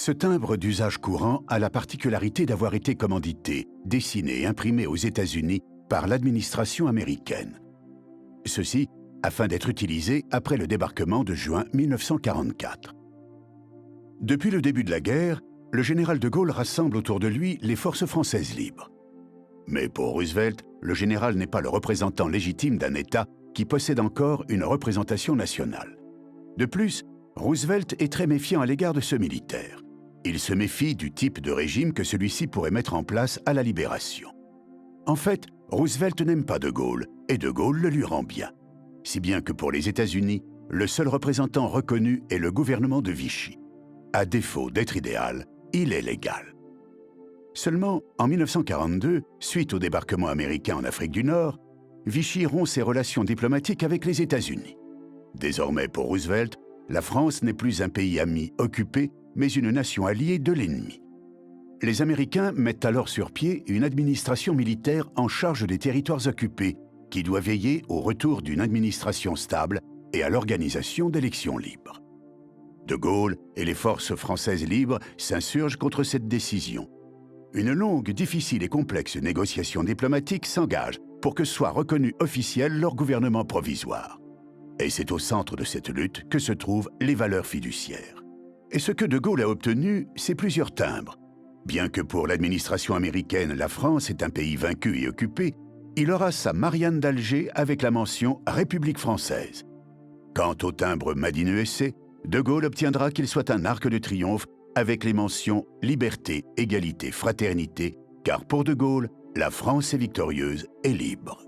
Ce timbre d'usage courant a la particularité d'avoir été commandité, dessiné et imprimé aux États-Unis par l'administration américaine. Ceci afin d'être utilisé après le débarquement de juin 1944. Depuis le début de la guerre, le général de Gaulle rassemble autour de lui les forces françaises libres. Mais pour Roosevelt, le général n'est pas le représentant légitime d'un État qui possède encore une représentation nationale. De plus, Roosevelt est très méfiant à l'égard de ce militaire. Il se méfie du type de régime que celui-ci pourrait mettre en place à la Libération. En fait, Roosevelt n'aime pas de Gaulle, et de Gaulle le lui rend bien. Si bien que pour les États-Unis, le seul représentant reconnu est le gouvernement de Vichy. À défaut d'être idéal, il est légal. Seulement, en 1942, suite au débarquement américain en Afrique du Nord, Vichy rompt ses relations diplomatiques avec les États-Unis. Désormais, pour Roosevelt, la France n'est plus un pays ami occupé, mais une nation alliée de l'ennemi. Les Américains mettent alors sur pied une administration militaire en charge des territoires occupés, qui doit veiller au retour d'une administration stable et à l'organisation d'élections libres. De Gaulle et les forces françaises libres s'insurgent contre cette décision. Une longue, difficile et complexe négociation diplomatique s'engage pour que soit reconnu officiel leur gouvernement provisoire. Et c'est au centre de cette lutte que se trouvent les valeurs fiduciaires. Et ce que De Gaulle a obtenu, c'est plusieurs timbres. Bien que pour l'administration américaine, la France est un pays vaincu et occupé, il aura sa Marianne d'Alger avec la mention « République française ». Quant au timbre Made in USA, De Gaulle obtiendra qu'il soit un arc de triomphe avec les mentions « Liberté, égalité, fraternité », car pour De Gaulle, la France est victorieuse et libre.